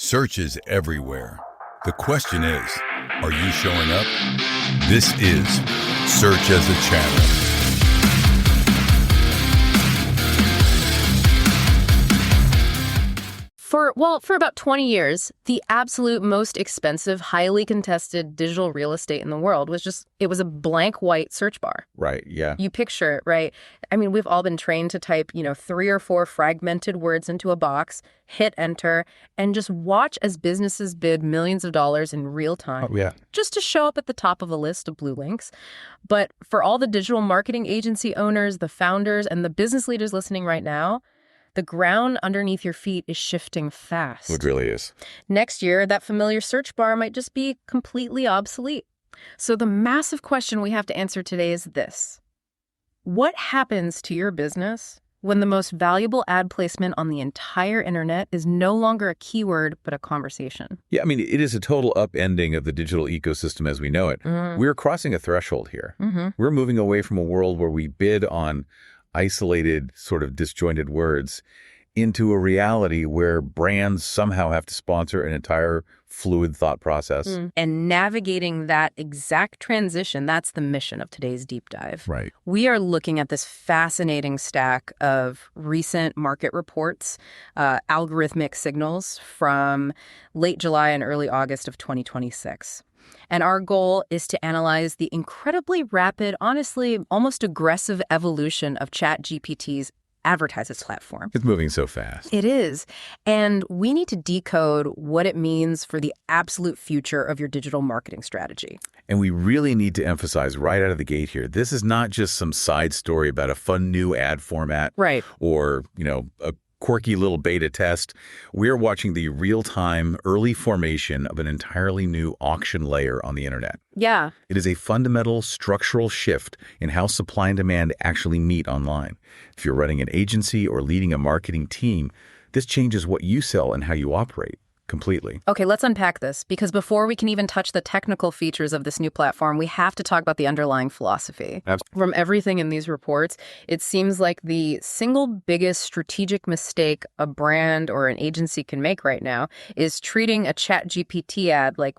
Search is everywhere. The question is, are you showing up? This is Search as a Channel. For about 20 years, the absolute most expensive, highly contested digital real estate in the world it was a blank white search bar. Right, yeah. You picture it, right? I mean, we've all been trained to type, 3 or 4 fragmented words into a box, hit enter, and just watch as businesses bid millions of dollars in real time. Oh, yeah. Just to show up at the top of a list of blue links. But for all the digital marketing agency owners, the founders, and the business leaders listening right now, the ground underneath your feet is shifting fast. It really is. Next year, that familiar search bar might just be completely obsolete. So the massive question we have to answer today is this. What happens to your business when the most valuable ad placement on the entire internet is no longer a keyword, but a conversation? Yeah, I mean, it is a total upending of the digital ecosystem as we know it. We're crossing a threshold here. We're moving away from a world where we bid on isolated, sort of disjointed words into a reality where brands somehow have to sponsor an entire fluid thought process. And navigating that exact transition, that's the mission of today's deep dive. Right. We are looking at this fascinating stack of recent market reports, algorithmic signals from late July and early August of 2026. And our goal is to analyze the incredibly rapid, honestly, almost aggressive evolution of ChatGPT's advertising platform. It's moving so fast. It is. And we need to decode what it means for the absolute future of your digital marketing strategy. And we really need to emphasize right out of the gate here, this is not just some side story about a fun new ad format. Right. Or, a quirky little beta test. We're watching the real-time early formation of an entirely new auction layer on the internet. Yeah. It is a fundamental structural shift in how supply and demand actually meet online. If you're running an agency or leading a marketing team, this changes what you sell and how you operate completely. Okay, let's unpack this, because before we can even touch the technical features of this new platform, we have to talk about the underlying philosophy. Absolutely. From everything in these reports, it seems like the single biggest strategic mistake a brand or an agency can make right now is treating a ChatGPT ad like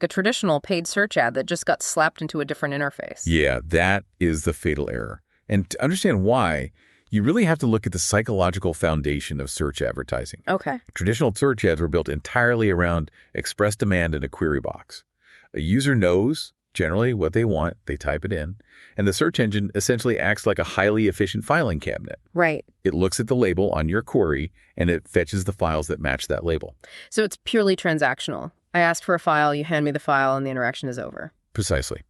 a traditional paid search ad that just got slapped into a different interface. Yeah, that is the fatal error. And to understand why, you really have to look at the psychological foundation of search advertising. Okay. Traditional search ads were built entirely around express demand in a query box. A user knows generally what they want, they type it in, and the search engine essentially acts like a highly efficient filing cabinet. Right. It looks at the label on your query, and it fetches the files that match that label. So it's purely transactional. I ask for a file, you hand me the file, and the interaction is over. Precisely.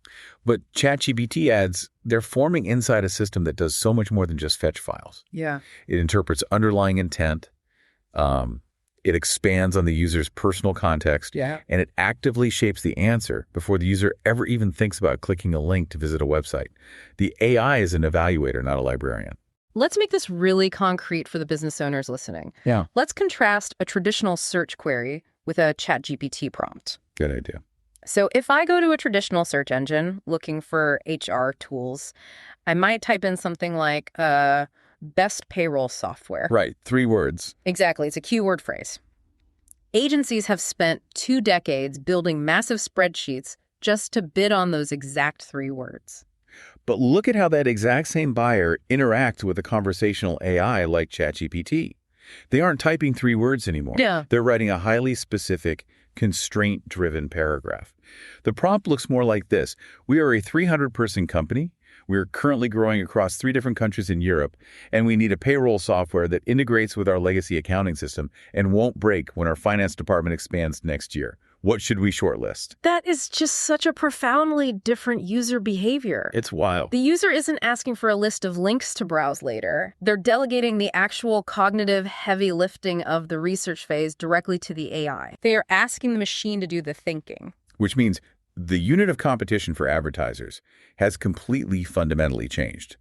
But ChatGPT ads, they're forming inside a system that does so much more than just fetch files. Yeah. It interprets underlying intent. It expands on the user's personal context. Yeah. And it actively shapes the answer before the user ever even thinks about clicking a link to visit a website. The AI is an evaluator, not a librarian. Let's make this really concrete for the business owners listening. Yeah. Let's contrast a traditional search query with a ChatGPT prompt. Good idea. So if I go to a traditional search engine looking for HR tools, I might type in something like best payroll software. Right. 3 words. Exactly. It's a keyword phrase. Agencies have spent 2 decades building massive spreadsheets just to bid on those exact 3 words. But look at how that exact same buyer interacts with a conversational AI like ChatGPT. They aren't typing 3 words anymore. Yeah. They're writing a highly specific, constraint-driven paragraph. The prompt looks more like this. We are a 300-person company. We're currently growing across 3 different countries in Europe, and we need a payroll software that integrates with our legacy accounting system and won't break when our finance department expands next year. What should we shortlist? That is just such a profoundly different user behavior. It's wild. The user isn't asking for a list of links to browse later. They're delegating the actual cognitive heavy lifting of the research phase directly to the AI. They are asking the machine to do the thinking. Which means the unit of competition for advertisers has completely fundamentally changed.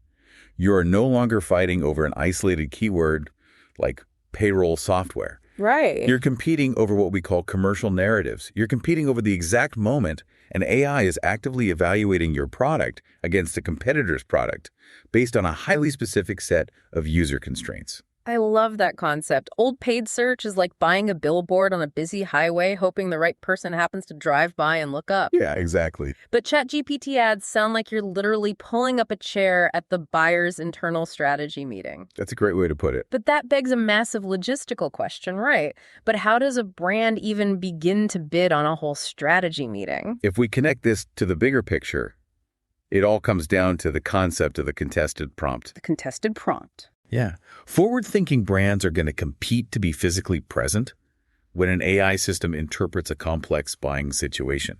You are no longer fighting over an isolated keyword like payroll software. Right. You're competing over what we call commercial narratives. You're competing over the exact moment an AI is actively evaluating your product against a competitor's product based on a highly specific set of user constraints. I love that concept. Old paid search is like buying a billboard on a busy highway, hoping the right person happens to drive by and look up. Yeah, exactly. But ChatGPT ads sound like you're literally pulling up a chair at the buyer's internal strategy meeting. That's a great way to put it. But that begs a massive logistical question, right? But how does a brand even begin to bid on a whole strategy meeting? If we connect this to the bigger picture, it all comes down to the concept of the contested prompt. The contested prompt. Yeah. Forward-thinking brands are going to compete to be physically present when an AI system interprets a complex buying situation.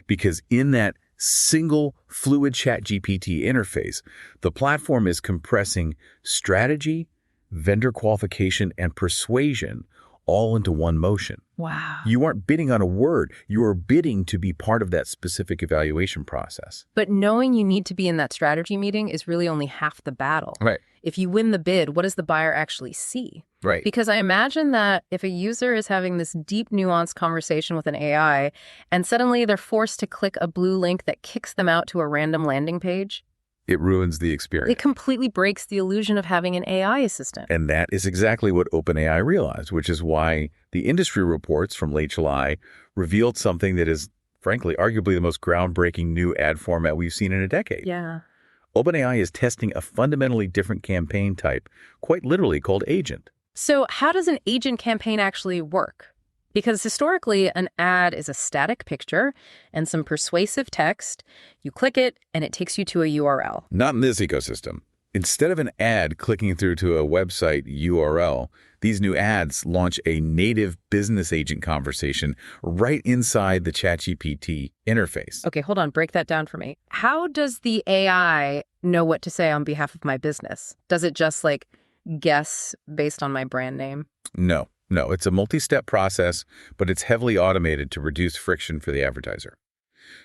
Because in that single fluid ChatGPT interface, the platform is compressing strategy, vendor qualification, and persuasion all into one motion. Wow. You aren't bidding on a word. You are bidding to be part of that specific evaluation process. But knowing you need to be in that strategy meeting is really only half the battle. Right. If you win the bid, what does the buyer actually see? Right. Because I imagine that if a user is having this deep, nuanced conversation with an AI, and suddenly they're forced to click a blue link that kicks them out to a random landing page, It ruins the experience. it completely breaks the illusion of having an AI assistant. And that is exactly what OpenAI realized, which is why the industry reports from late July revealed something that is, frankly, arguably the most groundbreaking new ad format we've seen in a decade. Yeah. OpenAI is testing a fundamentally different campaign type, quite literally called agent. So how does an agent campaign actually work? Because historically, an ad is a static picture and some persuasive text. You click it, and it takes you to a URL. Not in this ecosystem. Instead of an ad clicking through to a website URL, these new ads launch a native business agent conversation right inside the ChatGPT interface. Okay, hold on. Break that down for me. How does the AI know what to say on behalf of my business? Does it just, guess based on my brand name? No, it's a multi-step process, but it's heavily automated to reduce friction for the advertiser.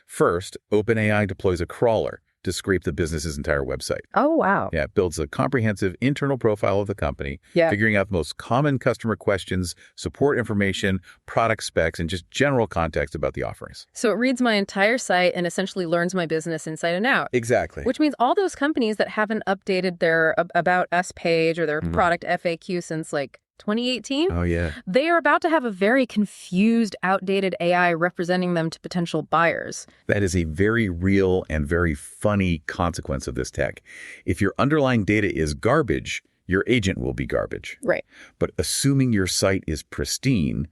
First, OpenAI deploys a crawler to scrape the business's entire website. Oh, wow. Yeah, it builds a comprehensive internal profile of the company, figuring out the most common customer questions, support information, product specs, and just general context about the offerings. So it reads my entire site and essentially learns my business inside and out. Exactly. Which means all those companies that haven't updated their About Us page or their product FAQ since 2018? Oh, yeah. They are about to have a very confused, outdated AI representing them to potential buyers. That is a very real and very funny consequence of this tech. If your underlying data is garbage, your agent will be garbage. Right. But assuming your site is pristine,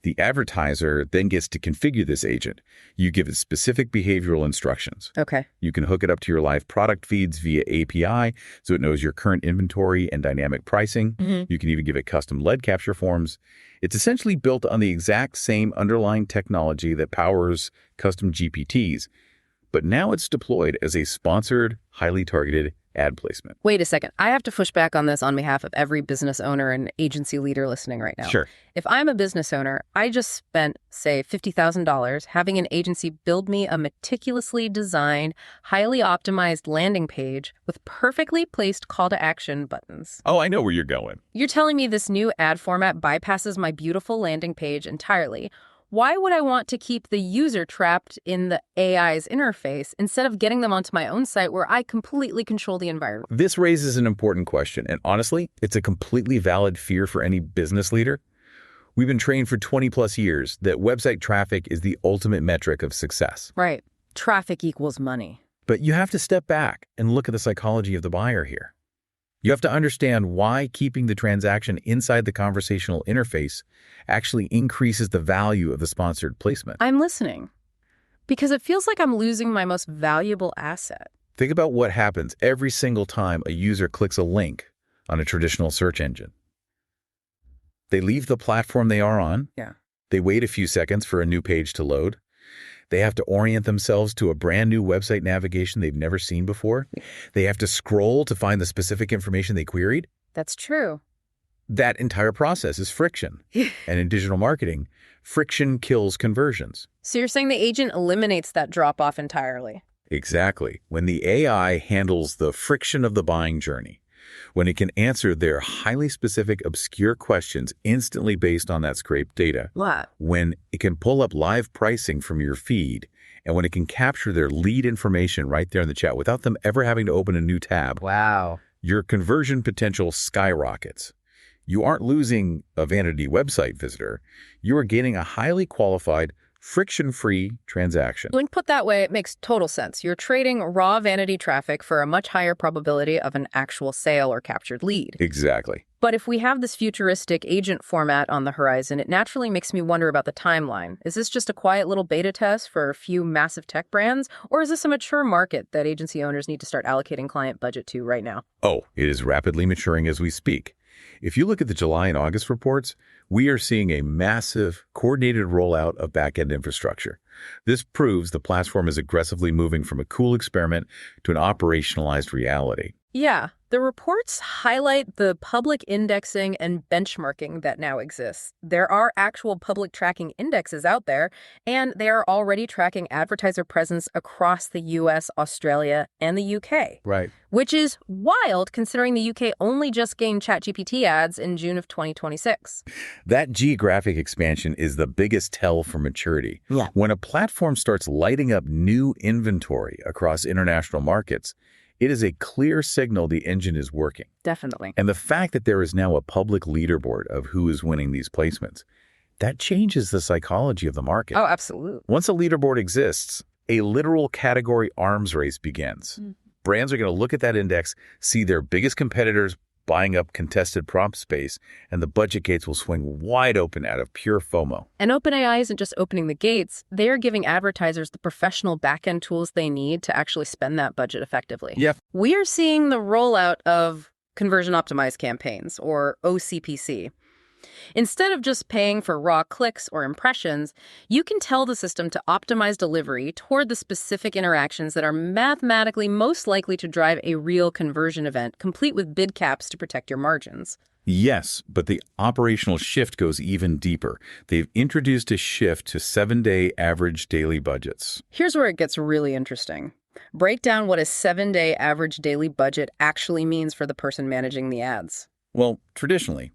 the advertiser then gets to configure this agent. You give it specific behavioral instructions. Okay. You can hook it up to your live product feeds via API, so it knows your current inventory and dynamic pricing. You can even give it custom lead capture forms. It's essentially built on the exact same underlying technology that powers custom GPTs, but now it's deployed as a sponsored, highly targeted ad placement. Wait a second. I have to push back on this on behalf of every business owner and agency leader listening right now. Sure. If I'm a business owner, I just spent, say, $50,000 having an agency build me a meticulously designed, highly optimized landing page with perfectly placed call to action buttons. Oh, I know where you're going. You're telling me this new ad format bypasses my beautiful landing page entirely. Why would I want to keep the user trapped in the AI's interface instead of getting them onto my own site where I completely control the environment? This raises an important question, and honestly, it's a completely valid fear for any business leader. We've been trained for 20 plus years that website traffic is the ultimate metric of success. Right. Traffic equals money. But you have to step back and look at the psychology of the buyer here. You have to understand why keeping the transaction inside the conversational interface actually increases the value of the sponsored placement. I'm listening. Because it feels like I'm losing my most valuable asset. Think about what happens every single time a user clicks a link on a traditional search engine. They leave the platform they are on. Yeah. They wait a few seconds for a new page to load. They have to orient themselves to a brand new website navigation they've never seen before. They have to scroll to find the specific information they queried. That's true. That entire process is friction. And in digital marketing, friction kills conversions. So you're saying the agent eliminates that drop-off entirely? Exactly. When the AI handles the friction of the buying journey, when it can answer their highly specific, obscure questions instantly based on that scraped data, What? when it can pull up live pricing from your feed, and when it can capture their lead information right there in the chat without them ever having to open a new tab, Wow. your conversion potential skyrockets. You aren't losing a vanity website visitor. You are gaining a highly qualified, friction-free transaction. When put that way, it makes total sense. You're trading raw vanity traffic for a much higher probability of an actual sale or captured lead. Exactly. But if we have this futuristic agent format on the horizon, it naturally makes me wonder about the timeline. Is this just a quiet little beta test for a few massive tech brands, or is this a mature market that agency owners need to start allocating client budget to right now? Oh, it is rapidly maturing as we speak. If you look at the July and August reports, we are seeing a massive, coordinated rollout of back-end infrastructure. This proves the platform is aggressively moving from a cool experiment to an operationalized reality. Yeah, the reports highlight the public indexing and benchmarking that now exists. There are actual public tracking indexes out there, and they are already tracking advertiser presence across the US, Australia, and the UK. Right. Which is wild considering the UK only just gained ChatGPT ads in June of 2026. That geographic expansion is the biggest tell for maturity. Yeah. When a platform starts lighting up new inventory across international markets, it is a clear signal the engine is working. Definitely. And the fact that there is now a public leaderboard of who is winning these placements, that changes the psychology of the market. Oh, absolutely. Once a leaderboard exists, a literal category arms race begins. Brands are going to look at that index, see their biggest competitors buying up contested prompt space, and the budget gates will swing wide open out of pure FOMO. And OpenAI isn't just opening the gates, they are giving advertisers the professional back-end tools they need to actually spend that budget effectively. Yeah. We are seeing the rollout of conversion optimized campaigns, or OCPC. Instead of just paying for raw clicks or impressions, you can tell the system to optimize delivery toward the specific interactions that are mathematically most likely to drive a real conversion event, complete with bid caps to protect your margins. Yes, but the operational shift goes even deeper. They've introduced a shift to 7-day average daily budgets. Here's where it gets really interesting. Break down what a 7-day average daily budget actually means for the person managing the ads. Well, traditionally,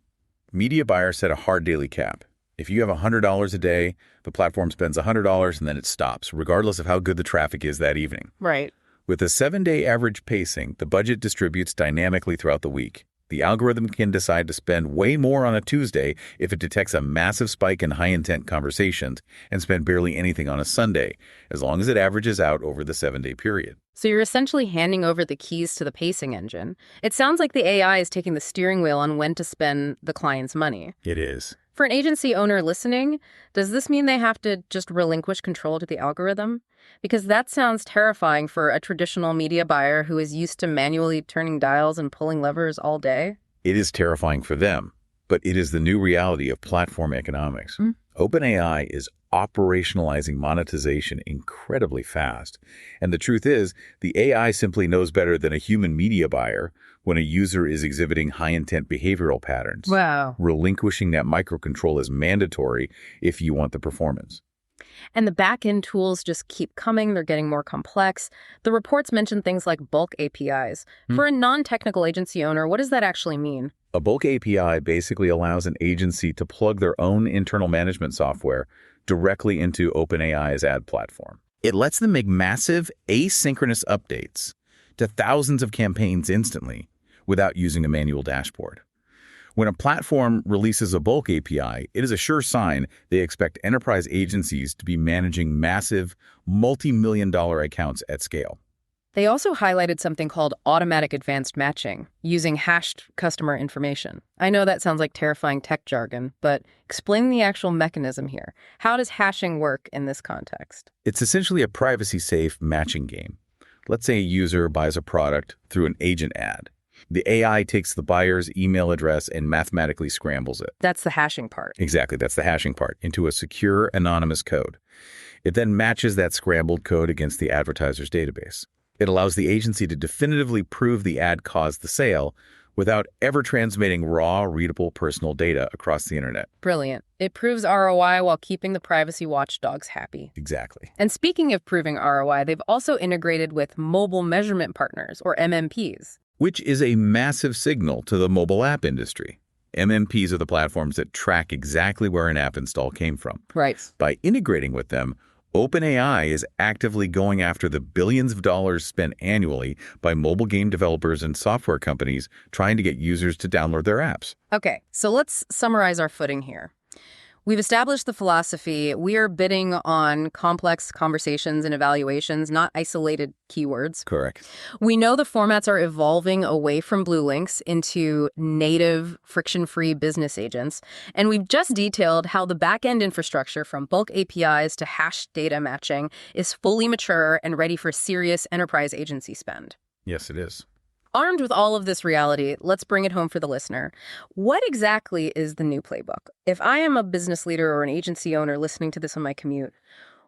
media buyers set a hard daily cap. If you have $100 a day, the platform spends $100 and then it stops, regardless of how good the traffic is that evening. Right. With a 7-day average pacing, the budget distributes dynamically throughout the week. The algorithm can decide to spend way more on a Tuesday if it detects a massive spike in high-intent conversations and spend barely anything on a Sunday, as long as it averages out over the 7-day period. So you're essentially handing over the keys to the pacing engine. It sounds like the AI is taking the steering wheel on when to spend the client's money. It is. For an agency owner listening, does this mean they have to just relinquish control to the algorithm? Because that sounds terrifying for a traditional media buyer who is used to manually turning dials and pulling levers all day. It is terrifying for them, but it is the new reality of platform economics. OpenAI is operationalizing monetization incredibly fast. And the truth is, the AI simply knows better than a human media buyer when a user is exhibiting high-intent behavioral patterns. Wow. Relinquishing that microcontrol is mandatory if you want the performance. And the back-end tools just keep coming. They're getting more complex. The reports mention things like bulk APIs. For a non-technical agency owner, what does that actually mean? A bulk API basically allows an agency to plug their own internal management software directly into OpenAI's ad platform. It lets them make massive asynchronous updates to thousands of campaigns instantly without using a manual dashboard. When a platform releases a bulk API, it is a sure sign they expect enterprise agencies to be managing massive, multi-million-dollar accounts at scale. They also highlighted something called automatic advanced matching, using hashed customer information. I know that sounds like terrifying tech jargon, but explain the actual mechanism here. How does hashing work in this context? It's essentially a privacy-safe matching game. Let's say a user buys a product through an agent ad. The AI takes the buyer's email address and mathematically scrambles it. That's the hashing part. Exactly, that's the hashing part, into a secure, anonymous code. It then matches that scrambled code against the advertiser's database. It allows the agency to definitively prove the ad caused the sale without ever transmitting raw, readable personal data across the internet. Brilliant. It proves ROI while keeping the privacy watchdogs happy. Exactly. And speaking of proving ROI, they've also integrated with mobile measurement partners, or MMPs. Which is a massive signal to the mobile app industry. MMPs are the platforms that track exactly where an app install came from. Right. By integrating with them, OpenAI is actively going after the billions of dollars spent annually by mobile game developers and software companies trying to get users to download their apps. Okay, so let's summarize our footing here. We've established the philosophy. We are bidding on complex conversations and evaluations, not isolated keywords. Correct. We know the formats are evolving away from blue links into native, friction-free business agents. And we've just detailed how the back-end infrastructure from bulk APIs to hashed data matching is fully mature and ready for serious enterprise agency spend. Yes, it is. Armed with all of this reality, let's bring it home for the listener. What exactly is the new playbook? If I am a business leader or an agency owner listening to this on my commute,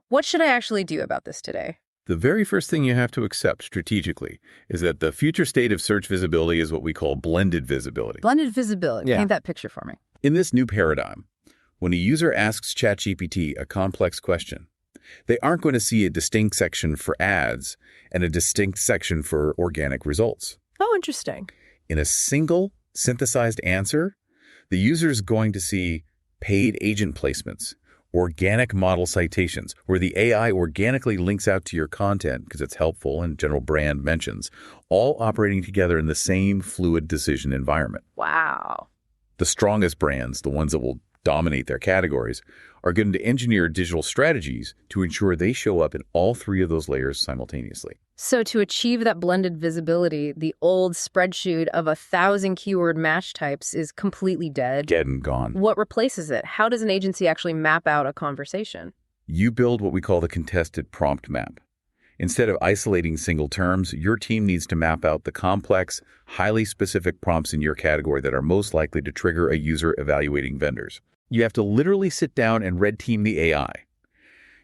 what should I actually do about this today? The very first thing you have to accept strategically is that the future state of search visibility is what we call blended visibility. Blended visibility. Yeah. Paint that picture for me. In this new paradigm, when a user asks ChatGPT a complex question, they aren't going to see a distinct section for ads and a distinct section for organic results. Oh, interesting. In a single synthesized answer, the user is going to see paid agent placements, organic model citations, where the AI organically links out to your content because it's helpful and general brand mentions, all operating together in the same fluid decision environment. Wow. The strongest brands, the ones that will dominate their categories, are going to engineer digital strategies to ensure they show up in all three of those layers simultaneously. So to achieve that blended visibility, the old spreadsheet of 1,000 keyword match types is completely dead. Dead and gone. What replaces it? How does an agency actually map out a conversation? You build what we call the contested prompt map. Instead of isolating single terms, your team needs to map out the complex, highly specific prompts in your category that are most likely to trigger a user evaluating vendors. You have to literally sit down and red team the AI.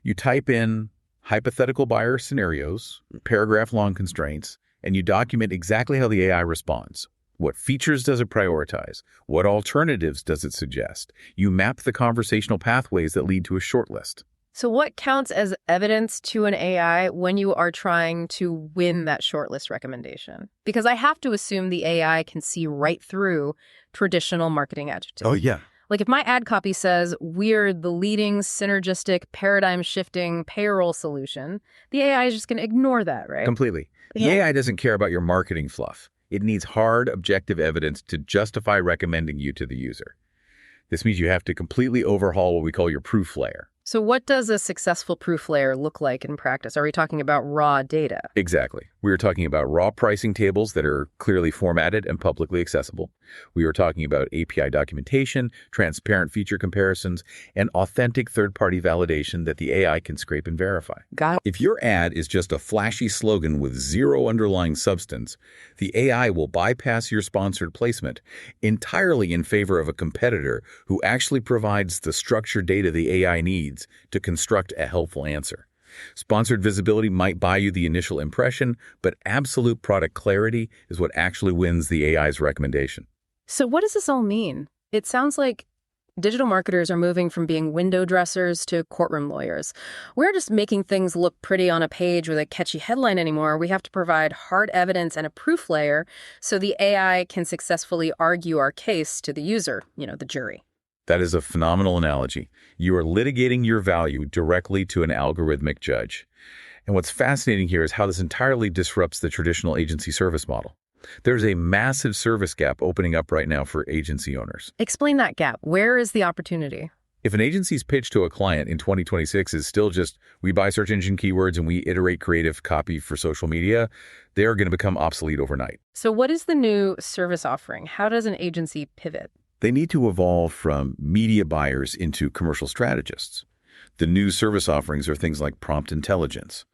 You type in hypothetical buyer scenarios, paragraph-long constraints, and you document exactly how the AI responds. What features does it prioritize? What alternatives does it suggest? You map the conversational pathways that lead to a shortlist. So what counts as evidence to an AI when you are trying to win that shortlist recommendation? Because I have to assume the AI can see right through traditional marketing adjectives. Oh, yeah. Like if my ad copy says, we're the leading synergistic paradigm-shifting payroll solution, the AI is just going to ignore that, right? Completely. The Yeah. AI doesn't care about your marketing fluff. It needs hard, objective evidence to justify recommending you to the user. This means you have to completely overhaul what we call your proof layer. So what does a successful proof layer look like in practice? Are we talking about raw data? Exactly. We are talking about raw pricing tables that are clearly formatted and publicly accessible. We are talking about API documentation, transparent feature comparisons, and authentic third-party validation that the AI can scrape and verify. Got it. If your ad is just a flashy slogan with zero underlying substance, the AI will bypass your sponsored placement entirely in favor of a competitor who actually provides the structured data the AI needs to construct a helpful answer. Sponsored visibility might buy you the initial impression, but absolute product clarity is what actually wins the AI's recommendation. So what does this all mean? It sounds like digital marketers are moving from being window dressers to courtroom lawyers. We're just making things look pretty on a page with a catchy headline anymore. We have to provide hard evidence and a proof layer so the AI can successfully argue our case to the user, the jury. That is a phenomenal analogy. You are litigating your value directly to an algorithmic judge. And what's fascinating here is how this entirely disrupts the traditional agency service model. There's a massive service gap opening up right now for agency owners. Explain that gap. Where is the opportunity? If an agency's pitch to a client in 2026 is still just, we buy search engine keywords and we iterate creative copy for social media, they are going to become obsolete overnight. So what is the new service offering? How does an agency pivot? They need to evolve from media buyers into commercial strategists. The new service offerings are things like prompt intelligence,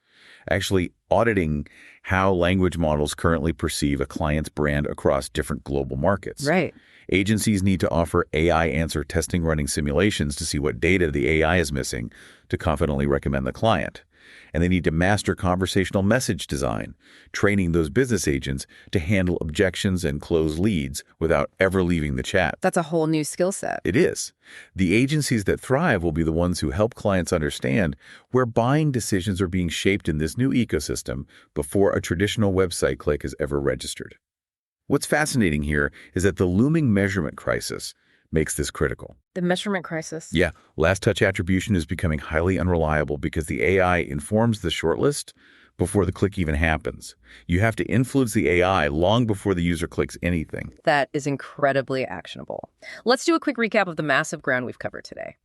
actually auditing how language models currently perceive a client's brand across different global markets. Right. Agencies need to offer AI answer testing running simulations to see what data the AI is missing to confidently recommend the client. And they need to master conversational message design, training those business agents to handle objections and close leads without ever leaving the chat. That's a whole new skill set. It is. The agencies that thrive will be the ones who help clients understand where buying decisions are being shaped in this new ecosystem before a traditional website click is ever registered. What's fascinating here is that the looming measurement crisis makes this critical. The measurement crisis. Yeah, last touch attribution is becoming highly unreliable because the AI informs the shortlist before the click even happens. You have to influence the AI long before the user clicks anything. That is incredibly actionable. Let's do a quick recap of the massive ground we've covered today.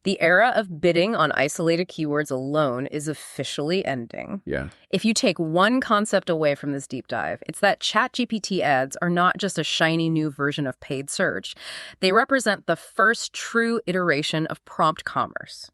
The era of bidding on isolated keywords alone is officially ending. Yeah. If you take one concept away from this deep dive, it's that ChatGPT ads are not just a shiny new version of paid search. They represent the first true iteration of prompt commerce.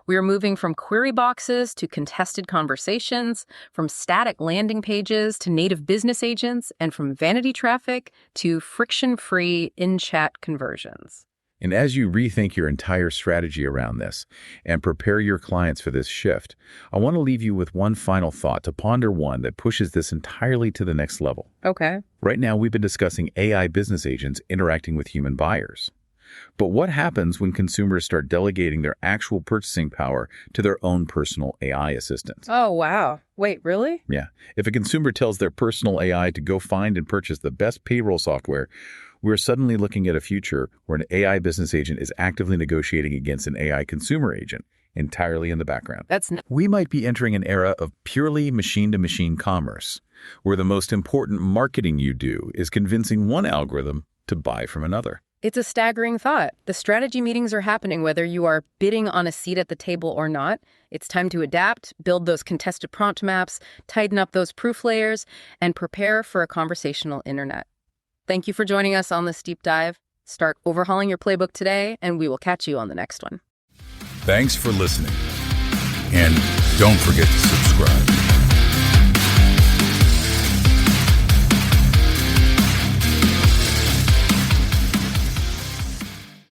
We are moving from query boxes to contested conversations, from static landing pages to native business agents, and from vanity traffic to friction-free in-chat conversions. And as you rethink your entire strategy around this and prepare your clients for this shift, I want to leave you with one final thought to ponder, one that pushes this entirely to the next level. Okay. Right now, we've been discussing AI business agents interacting with human buyers. But what happens when consumers start delegating their actual purchasing power to their own personal AI assistants? Oh, wow. Wait, really? Yeah. If a consumer tells their personal AI to go find and purchase the best payroll software, we're suddenly looking at a future where an AI business agent is actively negotiating against an AI consumer agent, entirely in the background. We might be entering an era of purely machine-to-machine commerce, where the most important marketing you do is convincing one algorithm to buy from another. It's a staggering thought. The strategy meetings are happening whether you are bidding on a seat at the table or not. It's time to adapt, build those contested prompt maps, tighten up those proof layers, and prepare for a conversational internet. Thank you for joining us on this deep dive. Start overhauling your playbook today, and we will catch you on the next one. Thanks for listening. And don't forget to subscribe.